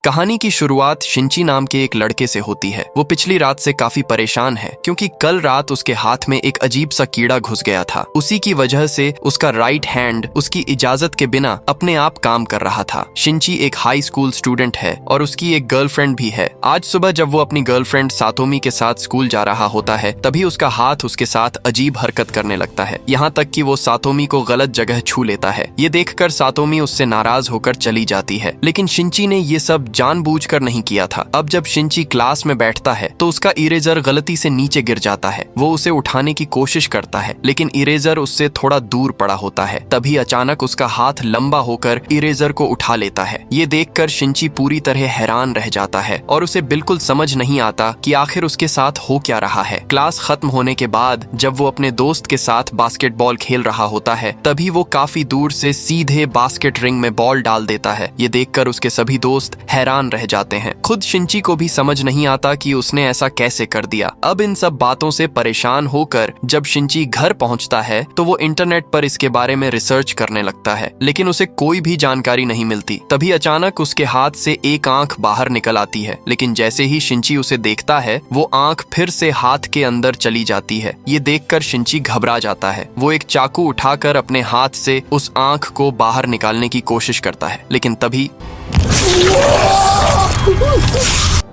कहानी की शुरुआत शिंची नाम के एक लड़के से होती है। वो पिछली रात से काफी परेशान है क्योंकि कल रात उसके हाथ में एक अजीब सा कीड़ा घुस गया था। उसी की वजह से उसका राइट हैंड उसकी इजाजत के बिना अपने आप काम कर रहा था। शिंची एक हाई स्कूल स्टूडेंट है और उसकी एक गर्लफ्रेंड भी है। आज सुबह जब वो अपनी गर्लफ्रेंड सातोमी के साथ स्कूल जा रहा होता है तभी उसका हाथ उसके साथ अजीब हरकत करने लगता है, यहाँ तक कि वो सातोमी को गलत जगह छू लेता है। ये देखकर सातोमी उससे नाराज होकर चली जाती है, लेकिन शिंची ने ये सब जानबूझकर नहीं किया था। अब जब शिंची क्लास में बैठता है तो उसका इरेजर गलती से नीचे गिर जाता है। वो उसे उठाने की कोशिश करता है लेकिन इरेजर उससे थोड़ा दूर पड़ा होता है। तभी अचानक उसका हाथ लंबा होकर इरेजर को उठा लेता है। ये देखकर शिंची पूरी तरह हैरान रह जाता है और उसे बिल्कुल समझ नहीं आता कि आखिर उसके साथ हो क्या रहा है। क्लास खत्म होने के बाद जब वो अपने दोस्त के साथ बास्केटबॉल खेल रहा होता है तभी वो काफी दूर से सीधे बास्केट रिंग में बॉल डाल देता है। ये देखकर उसके सभी दोस्त हैरान रह जाते हैं। खुद शिंची को भी समझ नहीं आता कि उसने ऐसा कैसे कर दिया। अब इन सब बातों से परेशान होकर जब शिंची घर पहुंचता है तो वो इंटरनेट पर इसके बारे में रिसर्च करने लगता है, लेकिन उसे कोई भी जानकारी नहीं मिलती। तभी अचानक उसके हाथ से एक आंख बाहर निकल आती है, लेकिन जैसे ही शिंची उसे देखता है वो आंख फिर से हाथ के अंदर चली जाती है। ये देखकर शिंची घबरा जाता है। वो एक चाकू उठाकर अपने हाथ से उस आंख को बाहर निकालने की कोशिश करता है, लेकिन तभी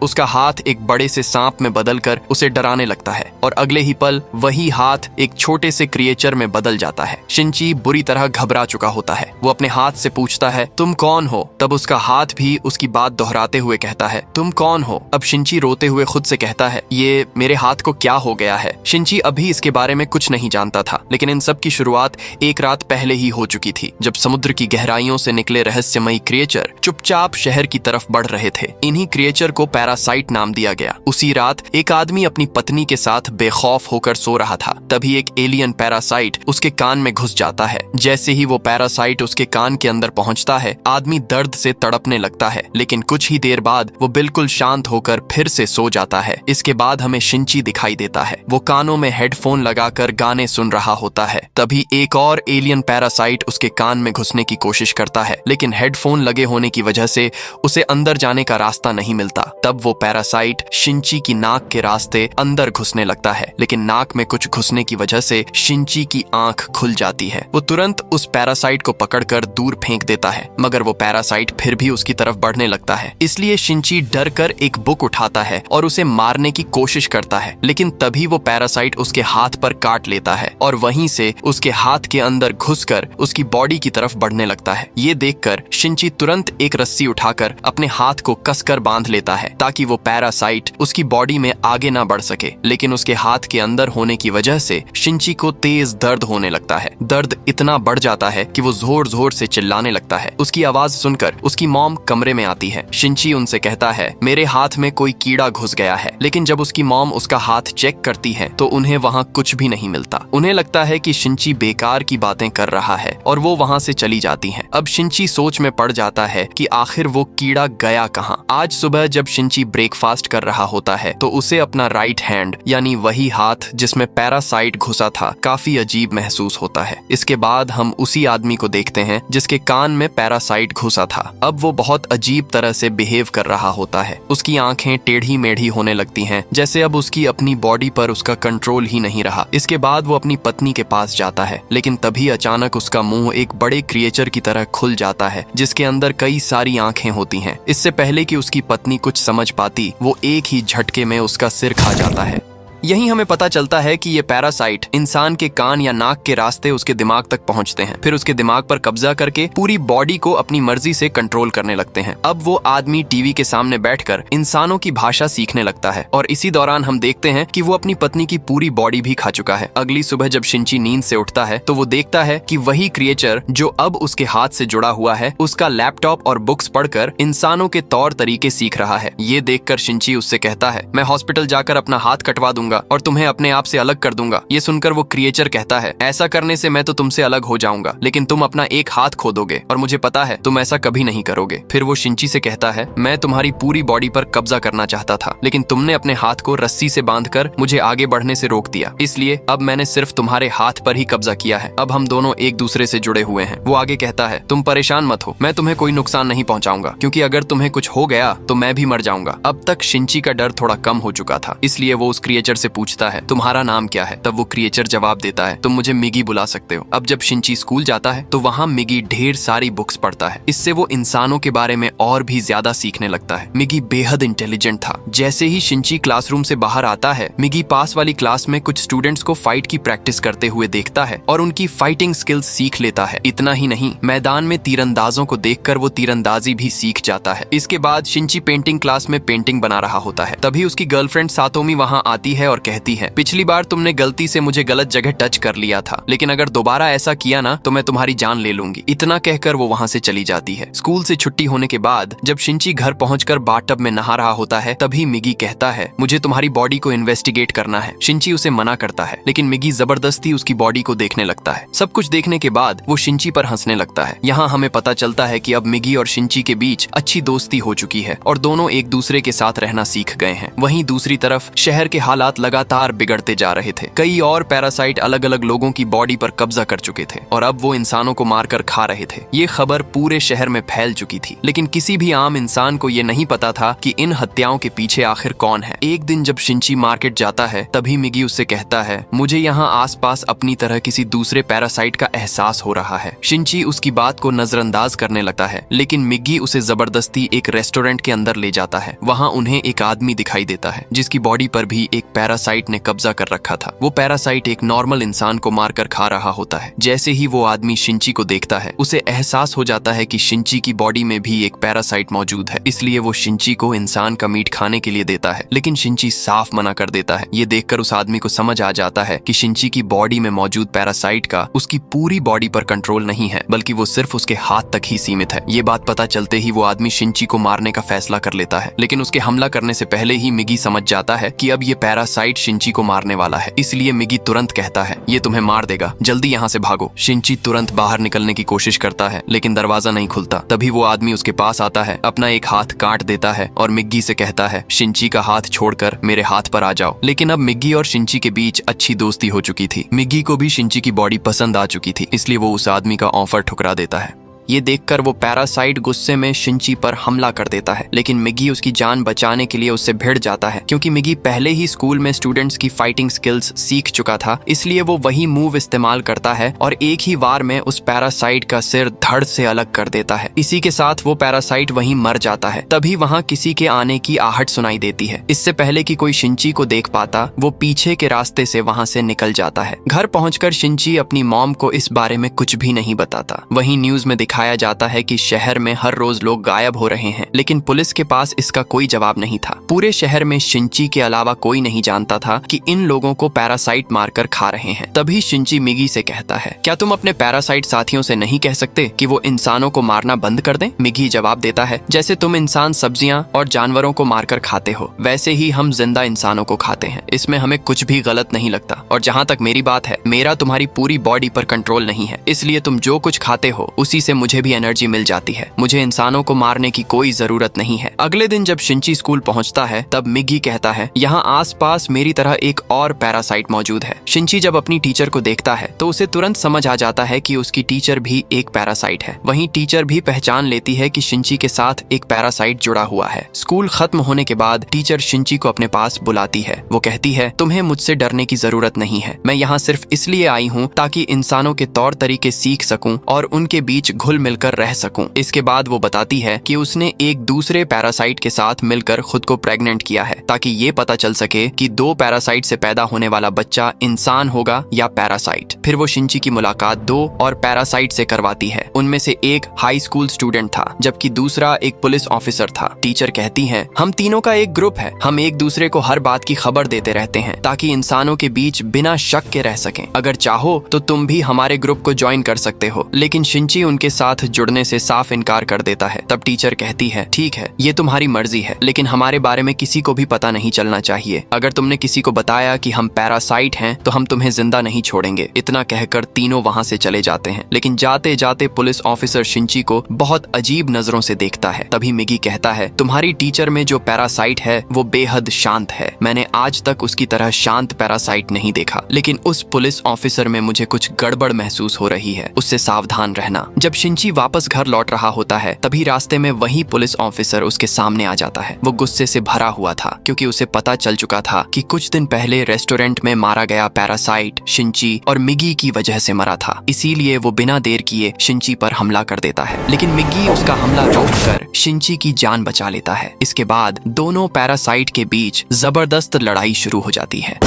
उसका हाथ एक बड़े से सांप में बदलकर उसे डराने लगता है और अगले ही पल वही हाथ एक छोटे से क्रिएचर में बदल जाता है। शिंची बुरी तरह घबरा चुका होता है। वो अपने हाथ से पूछता है, तुम कौन हो? तब उसका हाथ भी उसकी बात दोहराते हुए कहता है, तुम कौन हो? अब शिंची रोते हुए खुद से कहता है, ये मेरे हाथ को क्या हो गया है? शिंची अभी इसके बारे में कुछ नहीं जानता था, लेकिन इन सब की शुरुआत एक रात पहले ही हो चुकी थी, जब समुद्र की गहराइयों से निकले रहस्यमयी क्रिएचर चुपचाप शहर की तरफ बढ़ रहे थे। इन्हीं क्रिएचर को पैरासाइट नाम दिया गया। उसी रात एक आदमी अपनी पत्नी के साथ बेखौफ होकर सो रहा था। तभी एक एलियन पैरासाइट उसके कान में घुस जाता है। जैसे ही वो पैरासाइट उसके कान के अंदर पहुंचता है आदमी दर्द से तड़पने लगता है, लेकिन कुछ ही देर बाद वो बिल्कुल शांत होकर फिर से सो जाता है। इसके बाद हमें शिंची दिखाई देता है। वो कानों में हेडफोन लगाकर गाने सुन रहा होता है। तभी एक और एलियन पैरासाइट उसके कान में घुसने की कोशिश करता है, लेकिन हेडफोन लगे होने की वजह से उसे अंदर जाने का रास्ता नहीं मिलता। तब वो पैरासाइट शिंची की नाक के रास्ते अंदर घुसने लगता है, लेकिन नाक में कुछ घुसने की वजह से शिंची की आंख खुल जाती है। वो तुरंत उस पैरासाइट को पकड़कर दूर फेंक देता है, मगर वो पैरासाइट फिर भी उसकी तरफ बढ़ने लगता है। इसलिए शिंची डर कर एक बुक उठाता है और उसे मारने की कोशिश करता है, लेकिन तभी वो पैरासाइट उसके हाथ पर काट लेता है और वहीं से उसके हाथ के अंदर घुसकर उसकी बॉडी की तरफ बढ़ने लगता है। ये देखकर शिंची तुरंत एक रस्सी उठाकर अपने हाथ को कसकर बांध लेता है ताकि वो पैरासाइट उसकी बॉडी में आगे ना बढ़ सके, लेकिन उसके हाथ के अंदर होने की वजह से शिंची को तेज दर्द होने लगता है। दर्द इतना बढ़ जाता है कि वो जोर जोर से चिल्लाने लगता है। उसकी आवाज सुनकर उसकी मॉम कमरे में आती है। शिंची उनसे कहता है, मेरे हाथ में कोई कीड़ा घुस गया है, लेकिन जब उसकी मॉम उसका हाथ चेक करती है तो उन्हें वहाँ कुछ भी नहीं मिलता। उन्हें लगता है कि शिंची बेकार की बातें कर रहा है और वो वहाँ से चली जाती हैं। अब शिंची सोच में पड़ जाता है कि आखिर वो कीड़ा गया कहाँ। आज सुबह जब शिंची ब्रेकफास्ट कर रहा होता है तो उसे अपना राइट हैंड यानी वही हाथ जिसमें पैरासाइट घुसा था काफी अजीब महसूस होता है। इसके बाद हम उसी आदमी को देखते हैं जिसके कान में पैरासाइट घुसा था। अब वो बहुत अजीब तरह से बिहेव कर रहा होता है। उसकी आंखें टेढ़ी मेढ़ी होने लगती हैं, जैसे अब उसकी अपनी बॉडी पर उसका कंट्रोल ही नहीं रहा। इसके बाद वो अपनी पत्नी के पास जाता है, लेकिन तभी अचानक उसका मुंह एक बड़े क्रिएचर की तरह खुल जाता है जिसके अंदर कई सारी आंखें होती हैं। इससे पहले कि उसकी पत्नी कुछ समझ पाती वो एक ही झटके में उसका सिर खा जाता है। यहीं हमें पता चलता है कि ये पैरासाइट इंसान के कान या नाक के रास्ते उसके दिमाग तक पहुंचते हैं, फिर उसके दिमाग पर कब्जा करके पूरी बॉडी को अपनी मर्जी से कंट्रोल करने लगते हैं। अब वो आदमी टीवी के सामने बैठकर इंसानों की भाषा सीखने लगता है और इसी दौरान हम देखते हैं कि वो अपनी पत्नी की पूरी बॉडी भी खा चुका है। अगली सुबह जब शिंची नींद से उठता है तो वो देखता है कि वही क्रिएचर जो अब उसके हाथ से जुड़ा हुआ है उसका लैपटॉप और बुक्स पढ़कर इंसानों के तौर तरीके सीख रहा है। ये देखकर शिंची उससे कहता है, मैं हॉस्पिटल जाकर अपना हाथ कटवा दूंगा दूंगा और तुम्हें अपने आप से अलग कर दूंगा। ये सुनकर वो क्रिएचर कहता है, ऐसा करने से मैं तो तुमसे अलग हो जाऊंगा, लेकिन तुम अपना एक हाथ खो दोगे और मुझे पता है तुम ऐसा कभी नहीं करोगे। फिर वो शिंची से कहता है, मैं तुम्हारी पूरी बॉडी पर कब्जा करना चाहता था, लेकिन तुमने अपने हाथ को रस्सी से बांधकर मुझे आगे बढ़ने से रोक दिया, इसलिए अब मैंने सिर्फ तुम्हारे हाथ पर ही कब्जा किया है। अब हम दोनों एक दूसरे से जुड़े हुए हैं। वो आगे कहता है, तुम परेशान मत हो, मैं तुम्हें कोई नुकसान नहीं पहुंचाऊंगा, क्योंकि अगर तुम्हें कुछ हो गया तो मैं भी मर जाऊंगा। अब तक शिंची का डर थोड़ा कम हो चुका था, इसलिए वो उस क्रिएचर से पूछता है, तुम्हारा नाम क्या है? तब वो क्रिएचर जवाब देता है, तुम मुझे मिगी बुला सकते हो। अब जब शिंची स्कूल जाता है तो वहाँ मिगी ढेर सारी बुक्स पढ़ता है। इससे वो इंसानों के बारे में और भी ज्यादा सीखने लगता है। मिगी बेहद इंटेलिजेंट था। जैसे ही शिंची क्लासरूम से बाहर आता है, मिगी पास वाली क्लास में कुछ स्टूडेंट्स को फाइट की प्रैक्टिस करते हुए देखता है और उनकी फाइटिंग स्किल्स सीख लेता है। इतना ही नहीं, मैदान में तीरंदाजों को देखकर वो तीरंदाजी भी सीख जाता है। इसके बाद शिंची पेंटिंग क्लास में पेंटिंग बना रहा होता है। तभी उसकी गर्लफ्रेंड सातोमी वहाँ आती है और कहती है, पिछली बार तुमने गलती से मुझे गलत जगह टच कर लिया था, लेकिन अगर दोबारा ऐसा किया ना तो मैं तुम्हारी जान ले लूंगी। इतना कहकर वो वहाँ से चली जाती है। स्कूल से छुट्टी होने के बाद जब शिंची घर पहुंचकर बाथटब में नहा रहा होता है, तभी मिगी कहता है, मुझे तुम्हारी बॉडी को इन्वेस्टिगेट करना है। शिंची उसे मना करता है, लेकिन मिगी जबरदस्ती उसकी बॉडी को देखने लगता है। सब कुछ देखने के बाद वो शिंची पर हंसने लगता है। यहाँ हमें पता चलता है कि अब मिगी और शिंची के बीच अच्छी दोस्ती हो चुकी है और दोनों एक दूसरे के साथ रहना सीख गए हैं। वहीं दूसरी तरफ शहर के हालात लगातार बिगड़ते जा रहे थे। कई और पैरासाइट अलग अलग लोगों की बॉडी पर कब्जा कर चुके थे और अब वो इंसानों को मारकर खा रहे थे। ये खबर पूरे शहर में फैल चुकी थी, लेकिन किसी भी आम इंसान को ये नहीं पता था कि इन हत्याओं के पीछे आखिर कौन है। एक दिन जब शिंची मार्केट जाता है, तभी मिगी उससे कहता है, मुझे यहाँ आसपास अपनी तरह किसी दूसरे पैरासाइट का एहसास हो रहा है। शिंची उसकी बात को नजरअंदाज करने लगता है, लेकिन मिगी उसे जबरदस्ती एक रेस्टोरेंट के अंदर ले जाता है। वहाँ उन्हें एक आदमी दिखाई देता है जिसकी बॉडी पर भी एक पैरासाइट ने कब्जा कर रखा था। वो पैरासाइट एक नॉर्मल इंसान को मारकर खा रहा होता है। जैसे ही वो आदमी शिंची को देखता है, उसे एहसास हो जाता है कि शिंची की बॉडी में भी एक पैरासाइट मौजूद है, इसलिए वो शिंची को इंसान का मीट खाने के लिए देता है, लेकिन शिंची साफ मना कर देता है। ये देखकर उस आदमी को समझ आ जाता है कि शिंची की बॉडी में मौजूद पैरासाइट का उसकी पूरी बॉडी पर कंट्रोल नहीं है, बल्कि वो सिर्फ उसके हाथ तक ही सीमित है। ये बात पता चलते ही वो आदमी शिंची को मारने का फैसला कर लेता है, लेकिन उसके हमला करने से पहले ही मिगी समझ जाता है कि अब ये पैरासाइट शिंची को मारने वाला है, इसलिए मिगी तुरंत कहता है, ये तुम्हें मार देगा, जल्दी यहाँ से भागो। शिंची तुरंत बाहर निकलने की कोशिश करता है, लेकिन दरवाजा नहीं खुलता। तभी वो आदमी उसके पास आता है, अपना एक हाथ काट देता है और मिग्गी से कहता है, शिंची का हाथ छोड़कर मेरे हाथ पर आ जाओ। लेकिन अब मिग्गी और शिंची के बीच अच्छी दोस्ती हो चुकी थी। मिग्गी को भी शिंची की बॉडी पसंद आ चुकी थी, इसलिए वो उस आदमी का ऑफर ठुकरा देता है। ये देखकर वो पैरासाइट गुस्से में शिंची पर हमला कर देता है, लेकिन मिगी उसकी जान बचाने के लिए उससे भिड़ जाता है। क्योंकि मिगी पहले ही स्कूल में स्टूडेंट्स की फाइटिंग स्किल्स सीख चुका था, इसलिए वो वही मूव इस्तेमाल करता है और एक ही वार में उस पैरासाइट का सिर धड़ से अलग कर देता है। इसी के साथ वो पैरासाइट वहीं मर जाता है। तभी वहाँ किसी के आने की आहट सुनाई देती है। इससे पहले कि कोई शिंची को देख पाता, वो पीछे के रास्ते से वहाँ से निकल जाता है। घर पहुंचकर शिंची अपनी मॉम को इस बारे में कुछ भी नहीं बताता। वहीं न्यूज में दिखाया जाता है कि शहर में हर रोज लोग गायब हो रहे हैं, लेकिन पुलिस के पास इसका कोई जवाब नहीं था। पूरे शहर में शिंची के अलावा कोई नहीं जानता था कि इन लोगों को पैरासाइट मारकर खा रहे हैं। तभी शिंची मिगी से कहता है, क्या तुम अपने पैरासाइट साथियों से नहीं कह सकते कि वो इंसानों को मारना बंद कर दें? मिगी जवाब देता है, जैसे तुम इंसान सब्जियां और जानवरों को मारकर खाते हो, वैसे ही हम जिंदा इंसानों को खाते हैं। इसमें हमें कुछ भी गलत नहीं लगता। और जहाँ तक मेरी बात है, मेरा तुम्हारी पूरी बॉडी पर कंट्रोल नहीं है, इसलिए तुम जो कुछ खाते हो उसी से मुझे भी एनर्जी मिल जाती है। मुझे इंसानों को मारने की कोई जरूरत नहीं है। अगले दिन जब शिंची स्कूल पहुंचता है, तब मिगी कहता है, यहाँ आसपास मेरी तरह एक और पैरासाइट मौजूद है। शिंची जब अपनी टीचर को देखता है तो उसे तुरंत समझ आ जाता है कि उसकी टीचर भी एक पैरासाइट है। वहीं टीचर भी पहचान लेती है कि शिंची के साथ एक पैरासाइट जुड़ा हुआ है। स्कूल खत्म होने के बाद टीचर शिंची को अपने पास बुलाती है। वो कहती है, तुम्हें मुझसे डरने की जरूरत नहीं है। मैं यहाँ सिर्फ इसलिए आई हूँ ताकि इंसानों के तौर तरीके सीख सकूं और उनके बीच घुल मिलकर रह सकूं। इसके बाद वो बताती है कि उसने एक दूसरे पैरासाइट के साथ मिलकर खुद को प्रेग्नेंट किया है, ताकि ये पता चल सके कि दो पैरासाइट से पैदा होने वाला बच्चा इंसान होगा या पैरासाइट। फिर वो शिंची की मुलाकात दो और पैरासाइट से करवाती है। उनमें से एक हाई स्कूल स्टूडेंट था, जबकि दूसरा एक पुलिस ऑफिसर था। टीचर कहती है, हम तीनों का एक ग्रुप है। हम एक दूसरे को हर बात की खबर देते रहते हैं ताकि इंसानों के बीच बिना शक के रह सकें। अगर चाहो तो तुम भी हमारे ग्रुप को ज्वाइन कर सकते हो। लेकिन शिंची उनके साथ जुड़ने से साफ इनकार कर देता है। तब टीचर कहती है, ठीक है, ये तुम्हारी मर्जी है, लेकिन हमारे बारे में किसी को भी पता नहीं चलना चाहिए। अगर तुमने किसी को बताया कि हम पैरासाइट हैं तो हम तुम्हें जिंदा नहीं छोड़ेंगे। इतना कहकर तीनों वहां से चले जाते हैं। लेकिन जाते जाते पुलिस ऑफिसर शिंची को बहुत अजीब नजरों से देखता है। तभी मिगी कहता है, तुम्हारी टीचर में जो पैरासाइट है वो बेहद शांत है। मैंने आज तक उसकी तरह शांत पैरासाइट नहीं देखा, लेकिन उस पुलिस ऑफिसर में मुझे कुछ गड़बड़ महसूस हो रही है, उससे सावधान रहना। जब शिंची वापस घर लौट रहा होता है तभी रास्ते में वही पुलिस ऑफिसर उसके सामने आ जाता है। वो गुस्से से भरा हुआ था क्योंकि उसे पता चल चुका था कि कुछ दिन पहले रेस्टोरेंट में मारा गया पैरासाइट शिंची और मिगी की वजह से मरा था। इसीलिए वो बिना देर किए शिंची पर हमला कर देता है, लेकिन मिगी उसका हमला रोककर शिंची की जान बचा लेता है। इसके बाद दोनों पैरासाइट के बीच जबरदस्त लड़ाई शुरू हो जाती है।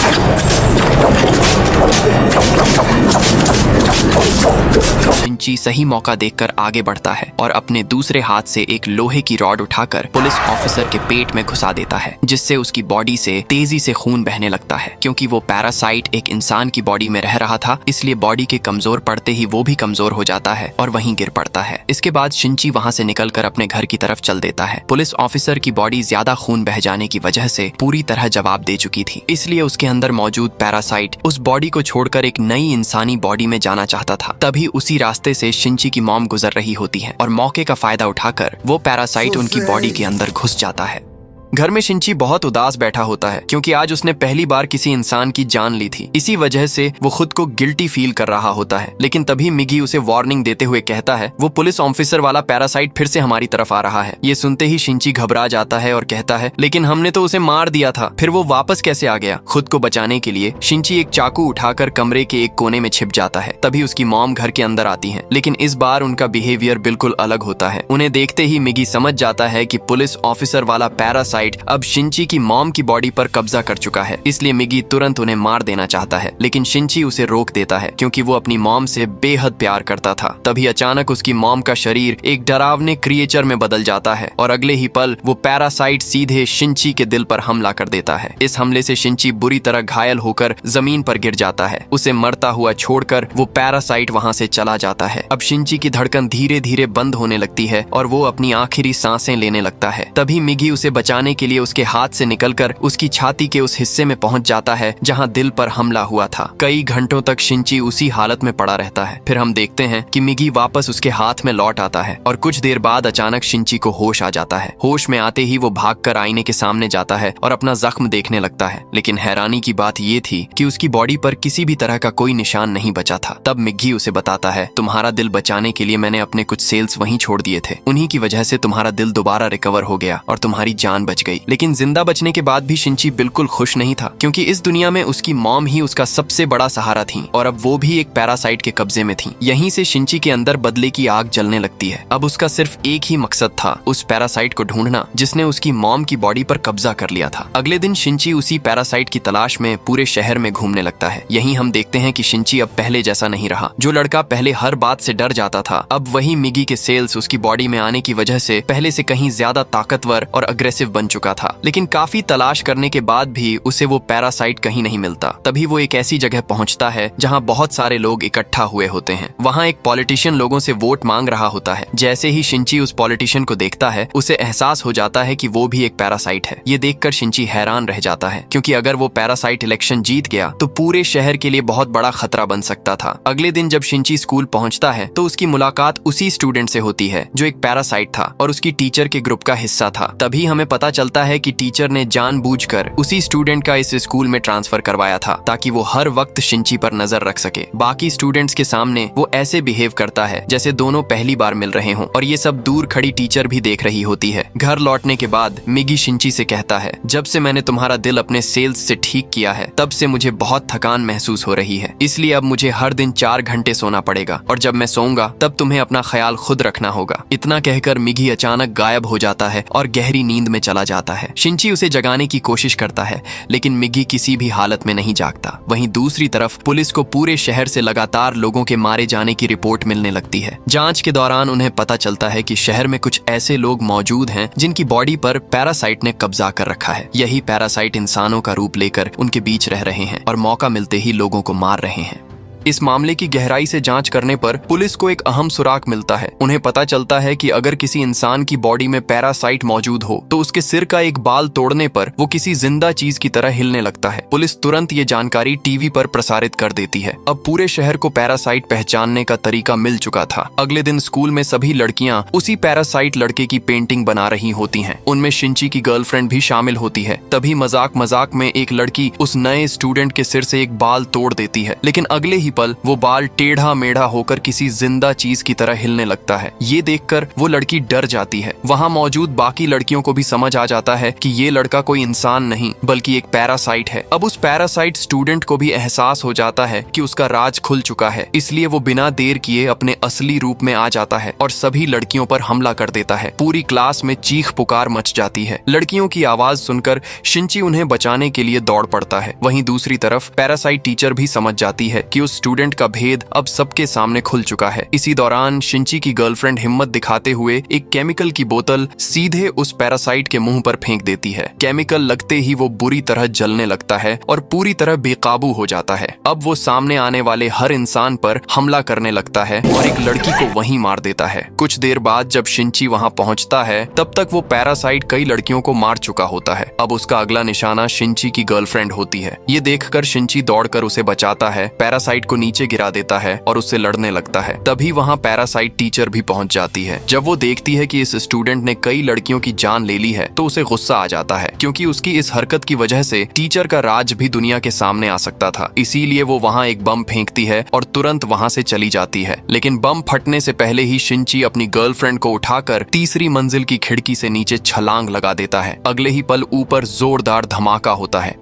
शिंची सही मौका देखकर आगे बढ़ता है और अपने दूसरे हाथ से एक लोहे की रॉड उठाकर पुलिस ऑफिसर के पेट में घुसा देता है, जिससे उसकी बॉडी से तेजी से खून बहने लगता है। क्योंकि वो पैरासाइट एक इंसान की बॉडी में रह रहा था, इसलिए बॉडी के कमजोर पड़ते ही वो भी कमजोर हो जाता है और वहीं गिर पड़ता है। इसके बाद शिंची वहां से निकलकर अपने घर की तरफ चल देता है। पुलिस ऑफिसर की बॉडी ज्यादा खून बह जाने की वजह से पूरी तरह जवाब दे चुकी थी, इसलिए उसके अंदर मौजूद पैरासाइट उस बॉडी को छोड़कर एक नई इंसानी बॉडी में जाना चाहता था। तभी उसी रास्ते से शिंची की मॉम गुजर रही होती है और मौके का फायदा उठाकर वो पैरासाइट उनकी बॉडी के अंदर घुस जाता है। घर में शिंची बहुत उदास बैठा होता है क्योंकि आज उसने पहली बार किसी इंसान की जान ली थी। इसी वजह से वो खुद को गिल्टी फील कर रहा होता है। लेकिन तभी मिगी उसे वार्निंग देते हुए कहता है, वो पुलिस ऑफिसर वाला पैरासाइट फिर से हमारी तरफ आ रहा है। ये सुनते ही शिंची घबरा जाता है और कहता है, लेकिन हमने तो उसे मार दिया था, फिर वो वापस कैसे आ गया? खुद को बचाने के लिए शिंची एक चाकू उठाकर कमरे के एक कोने में छिप जाता है। तभी उसकी मॉम घर के अंदर आती है, लेकिन इस बार उनका बिहेवियर बिल्कुल अलग होता है। उन्हें देखते ही मिगी समझ जाता है कि पुलिस ऑफिसर वाला पैरासाइट अब शिंची की मॉम की बॉडी पर कब्जा कर चुका है। इसलिए मिगी तुरंत उन्हें मार देना चाहता है, लेकिन शिंची उसे रोक देता है क्योंकि वो अपनी मॉम से बेहद प्यार करता था। तभी अचानक उसकी मॉम का शरीर एक डरावने क्रिएचर में बदल जाता है और अगले ही पल वो पैरासाइट सीधे शिंची के दिल पर हमला कर देता है। इस हमले से शिंची बुरी तरह घायल होकर जमीन पर गिर जाता है। उसे मरता हुआ छोड़कर वो पैरासाइट वहां से चला जाता है। अब शिंची की धड़कन धीरे धीरे बंद होने लगती है और वो अपनी आखिरी सांसें लेने लगता है। तभी मिगी उसे बचाने के लिए उसके हाथ से निकलकर उसकी छाती के उस हिस्से में पहुंच जाता है जहां दिल पर हमला हुआ था। कई घंटों तक शिंची उसी हालत में पड़ा रहता है। फिर हम देखते हैं कि मिगी वापस उसके हाथ में लौट आता है और कुछ देर बाद अचानक शिंची को होश आ जाता है। होश में आते ही वो भागकर आईने के सामने जाता है और अपना जख्म देखने लगता है। लेकिन हैरानी की बात ये थी कि उसकी बॉडी पर किसी भी तरह का कोई निशान नहीं बचा था। तब मिगी उसे बताता है, तुम्हारा दिल बचाने के लिए मैंने अपने कुछ सेल्स वहीं छोड़ दिए थे। उन्हीं की वजह से तुम्हारा दिल दोबारा रिकवर हो गया और तुम्हारी जान बच गई। लेकिन जिंदा बचने के बाद भी शिंची बिल्कुल खुश नहीं था क्योंकि इस दुनिया में उसकी मॉम ही उसका सबसे बड़ा सहारा थी और अब वो भी एक पैरासाइट के कब्जे में थी। यहीं से शिंची के अंदर बदले की आग जलने लगती है। अब उसका सिर्फ एक ही मकसद था, उस पैरासाइट को ढूंढना जिसने उसकी मॉम की बॉडी पर कब्जा कर लिया था। अगले दिन शिंची उसी पैरासाइट की तलाश में पूरे शहर में घूमने लगता है। यहीं हम देखते हैं कि शिंची अब पहले जैसा नहीं रहा। जो लड़का पहले हर बात से डर जाता था, अब वही मिगी के सेल्स उसकी बॉडी में आने की वजह से पहले से कहीं ज्यादा ताकतवर और अग्रेसिव बन चुका था। लेकिन काफी तलाश करने के बाद भी उसे वो पैरासाइट कहीं नहीं मिलता। तभी वो एक ऐसी जगह पहुंचता है जहां बहुत सारे लोग इकट्ठा हुए होते हैं। वहां एक पॉलिटिशियन लोगों से वोट मांग रहा होता है। जैसे ही शिंची उस पॉलिटिशियन को देखता है, उसे एहसास हो जाता है कि वो भी एक पैरासाइट है। ये देखकर शिंची हैरान रह जाता है क्योंकि अगर वो पैरासाइट इलेक्शन जीत गया तो पूरे शहर के लिए बहुत बड़ा खतरा बन सकता था। अगले दिन जब शिंची स्कूल पहुंचता है तो उसकी मुलाकात उसी स्टूडेंट से होती है जो एक पैरासाइट था और उसकी टीचर के ग्रुप का हिस्सा था। तभी हमें पता चलता है कि टीचर ने जानबूझकर उसी स्टूडेंट का इस स्कूल में ट्रांसफर करवाया था ताकि वो हर वक्त शिंची पर नजर रख सके। बाकी स्टूडेंट्स के सामने वो ऐसे बिहेव करता है जैसे दोनों पहली बार मिल रहे हों और ये सब दूर खड़ी टीचर भी देख रही होती है। घर लौटने के बाद मिगी शिंची से कहता है, जब से मैंने तुम्हारा दिल अपने सेल्स से ठीक किया है तब से मुझे बहुत थकान महसूस हो रही है, इसलिए अब मुझे हर दिन 4 घंटे सोना पड़ेगा और जब मैं सोऊंगा तब तुम्हें अपना ख्याल खुद रखना होगा। इतना कहकर मिगी अचानक गायब हो जाता है और गहरी नींद में चला जाता है। शिंची उसे जगाने की कोशिश करता है लेकिन मिगी किसी भी हालत में नहीं जागता। वहीं दूसरी तरफ पुलिस को पूरे शहर से लगातार लोगों के मारे जाने की रिपोर्ट मिलने लगती है। जांच के दौरान उन्हें पता चलता है कि शहर में कुछ ऐसे लोग मौजूद हैं जिनकी बॉडी पर पैरासाइट ने कब्जा कर रखा है। यही पैरासाइट इंसानों का रूप लेकर उनके बीच रह रहे हैं और मौका मिलते ही लोगों को मार रहे हैं। इस मामले की गहराई से जांच करने पर पुलिस को एक अहम सुराग मिलता है। उन्हें पता चलता है कि अगर किसी इंसान की बॉडी में पैरासाइट मौजूद हो तो उसके सिर का एक बाल तोड़ने पर वो किसी जिंदा चीज की तरह हिलने लगता है। पुलिस तुरंत ये जानकारी टीवी पर प्रसारित कर देती है। अब पूरे शहर को पैरासाइट पहचानने का तरीका मिल चुका था। अगले दिन स्कूल में सभी लड़कियां उसी पैरासाइट लड़के की पेंटिंग बना रही होती हैं। उनमें शिंची की गर्लफ्रेंड भी शामिल होती है। तभी मजाक मजाक में एक लड़की उस नए स्टूडेंट के सिर से एक बाल तोड़ देती है, लेकिन अगले ही पल वो बाल टेढ़ा मेढ़ा होकर किसी जिंदा चीज की तरह हिलने लगता है। ये देखकर वो लड़की डर जाती है। वहाँ मौजूद बाकी लड़कियों को भी समझ आ जाता है कि ये लड़का कोई इंसान नहीं बल्कि एक पैरासाइट है। अब उस पैरासाइट स्टूडेंट को भी एहसास हो जाता है कि उसका राज खुल चुका है, इसलिए वो बिना देर किए अपने असली रूप में आ जाता है और सभी लड़कियों पर हमला कर देता है। पूरी क्लास में चीख पुकार मच जाती है। लड़कियों की आवाज सुनकर शिंची उन्हें बचाने के लिए दौड़ पड़ता है। वहीं दूसरी तरफ पैरासाइट टीचर भी समझ जाती है कि उस स्टूडेंट का भेद अब सबके सामने खुल चुका है। इसी दौरान शिंची की गर्लफ्रेंड हिम्मत दिखाते हुए एक केमिकल की बोतल सीधे उस पैरासाइट के मुंह पर फेंक देती है। केमिकल लगते ही वो बुरी तरह जलने लगता है और पूरी तरह बेकाबू हो जाता है। अब वो सामने आने वाले हर इंसान पर हमला करने लगता है और एक लड़की को वहीं मार देता है। कुछ देर बाद जब शिंची वहां पहुंचता है तब तक वो पैरासाइट कई लड़कियों को मार चुका होता है। अब उसका अगला निशाना शिंची की गर्लफ्रेंड होती है। ये देखकर शिंची दौड़कर उसे बचाता है, पैरासाइट को नीचे गिरा देता है और उससे लड़ने लगता है। तभी वहां पैरासाइट टीचर भी पहुंच जाती है। जब वो देखती है कि इस स्टूडेंट ने कई लड़कियों की जान ले ली है तो उसे गुस्सा आ जाता है, क्योंकि उसकी इस हरकत की वजह से टीचर का राज भी दुनिया के सामने आ सकता था। इसीलिए वो वहां एक बम फेंकती है और तुरंत वहां से चली जाती है। लेकिन बम फटने से पहले ही शिंची अपनी गर्लफ्रेंड को उठाकर तीसरी मंजिल की खिड़की से नीचे छलांग लगा देता है। अगले ही पल ऊपर जोरदार धमाका होता है।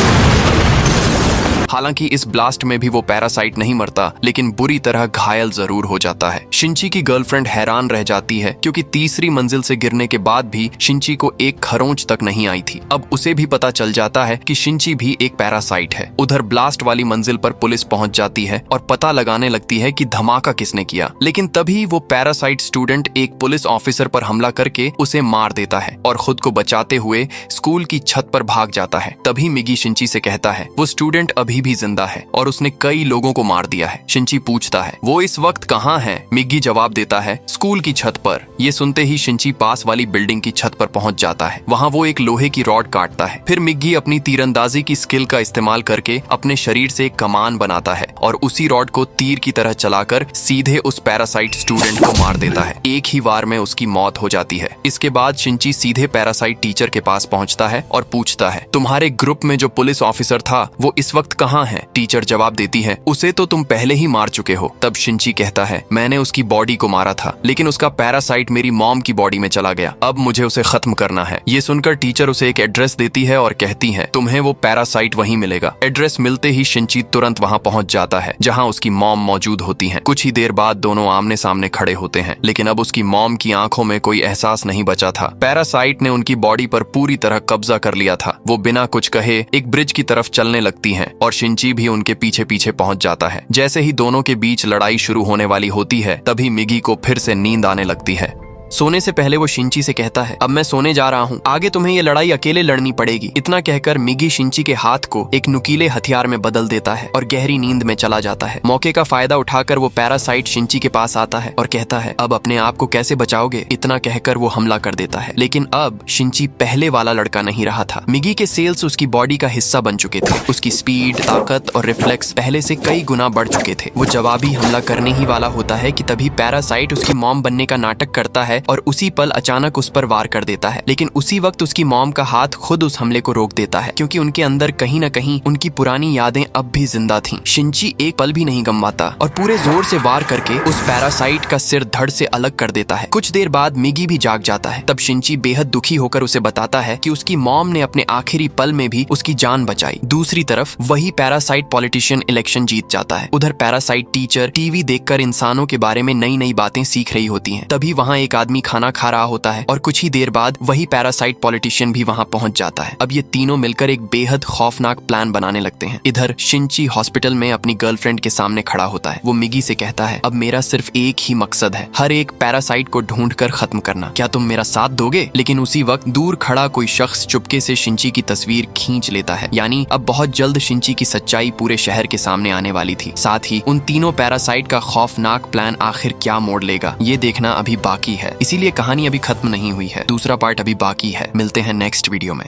हालांकि इस ब्लास्ट में भी वो पैरासाइट नहीं मरता, लेकिन बुरी तरह घायल जरूर हो जाता है। शिंची की गर्लफ्रेंड हैरान रह जाती है, क्योंकि तीसरी मंजिल से गिरने के बाद भी शिंची को एक खरोंच तक नहीं आई थी। अब उसे भी पता चल जाता है कि शिंची भी एक पैरासाइट है। उधर ब्लास्ट वाली मंजिल पर पुलिस पहुंच जाती है और पता लगाने लगती है कि धमाका किसने किया। लेकिन तभी वो पैरासाइट स्टूडेंट एक पुलिस ऑफिसर पर हमला करके उसे मार देता है और खुद को बचाते हुए स्कूल की छत पर भाग जाता है। तभी मिगी शिंची से कहता है वो स्टूडेंट अभी भी जिंदा है और उसने कई लोगों को मार दिया है। शिंची पूछता है वो इस वक्त कहाँ है? मिगी जवाब देता है स्कूल की छत पर। ये सुनते ही शिंची पास वाली बिल्डिंग की छत पर पहुंच जाता है। वहाँ वो एक लोहे की रॉड काटता है। फिर मिगी अपनी तीरंदाजी की स्किल का इस्तेमाल करके अपने शरीर से एक कमान बनाता है और उसी रॉड को तीर की तरह चलाकर सीधे उस पैरासाइट स्टूडेंट को मार देता है। एक ही वार में उसकी मौत हो जाती है। इसके बाद शिंची सीधे पैरासाइट टीचर के पास पहुंचता है और पूछता है तुम्हारे ग्रुप में जो पुलिस ऑफिसर था वो इस वक्त कहाँ है? टीचर जवाब देती है उसे तो तुम पहले ही मार चुके हो। तब शिंची कहता है मैंने उसकी बॉडी को मारा था, लेकिन उसका पैरासाइट मेरी मॉम की बॉडी में चला गया। अब मुझे उसे खत्म करना है। ये सुनकर टीचर उसे एक एड्रेस देती है और कहती है तुम्हें वो पैरासाइट वहीं मिलेगा। एड्रेस मिलते ही शिंची तुरंत वहाँ पहुँच जाता है जहाँ उसकी मॉम मौजूद होती है। कुछ ही देर बाद दोनों आमने सामने खड़े होते हैं, लेकिन अब उसकी मॉम की आंखों में कोई एहसास नहीं बचा था। पैरासाइट ने उनकी बॉडी पर पूरी तरह कब्जा कर लिया था। वो बिना कुछ कहे एक ब्रिज की तरफ चलने लगती हैं और शिंची भी उनके पीछे पीछे पहुंच जाता है। जैसे ही दोनों के बीच लड़ाई शुरू होने वाली होती है तभी मिगी को फिर से नींद आने लगती है। सोने से पहले वो शिंची से कहता है अब मैं सोने जा रहा हूँ, आगे तुम्हें ये लड़ाई अकेले लड़नी पड़ेगी। इतना कहकर मिगी शिंची के हाथ को एक नुकीले हथियार में बदल देता है और गहरी नींद में चला जाता है। मौके का फायदा उठाकर वो पैरासाइट शिंची के पास आता है और कहता है अब अपने आप को कैसे बचाओगे? इतना कहकर वो हमला कर देता है। लेकिन अब शिंची पहले वाला लड़का नहीं रहा था। मिगी के सेल्स उसकी बॉडी का हिस्सा बन चुके थे। उसकी स्पीड, ताकत और रिफ्लेक्स पहले से कई गुना बढ़ चुके थे। वो जवाबी हमला करने ही वाला होता है कि तभी पैरासाइट उसकी मॉम बनने का नाटक करता है और उसी पल अचानक उस पर वार कर देता है। लेकिन उसी वक्त उसकी मॉम का हाथ खुद उस हमले को रोक देता है, क्योंकि उनके अंदर कहीं न कहीं उनकी पुरानी यादें अब भी जिंदा थीं। शिंची एक पल भी नहीं गंवाता और पूरे जोर से वार करके उस पैरासाइट का सिर धड़ से अलग कर देता है। कुछ देर बाद मिगी भी जाग जाता है। तब शिंची बेहद दुखी होकर उसे बताता है कि उसकी मॉम ने अपने आखिरी पल में भी उसकी जान बचाई। दूसरी तरफ वही पैरासाइट पॉलिटिशियन इलेक्शन जीत जाता है। उधर पैरासाइट टीचर टीवी देखकर इंसानों के बारे में नई नई बातें सीख रही होती हैं। तभी वहाँ एक आदमी आदमी खाना खा रहा होता है और कुछ ही देर बाद वही पैरासाइट पॉलिटिशियन भी वहां पहुंच जाता है। अब ये तीनों मिलकर एक बेहद खौफनाक प्लान बनाने लगते हैं। इधर शिंची हॉस्पिटल में अपनी गर्लफ्रेंड के सामने खड़ा होता है। वो मिगी से कहता है, अब मेरा सिर्फ एक ही मकसद है, हर एक पैरासाइट को ढूंढकर खत्म करना। क्या तुम मेरा साथ दोगे? लेकिन उसी वक्त दूर खड़ा कोई शख्स चुपके से शिंची की तस्वीर खींच लेता है। यानी अब बहुत जल्द शिंची की सच्चाई पूरे शहर के सामने आने वाली थी। साथ ही उन तीनों पैरासाइट का खौफनाक प्लान आखिर क्या मोड़ लेगा, ये देखना अभी बाकी है। इसीलिए कहानी अभी खत्म नहीं हुई है, दूसरा पार्ट अभी बाकी है। मिलते हैं नेक्स्ट वीडियो में।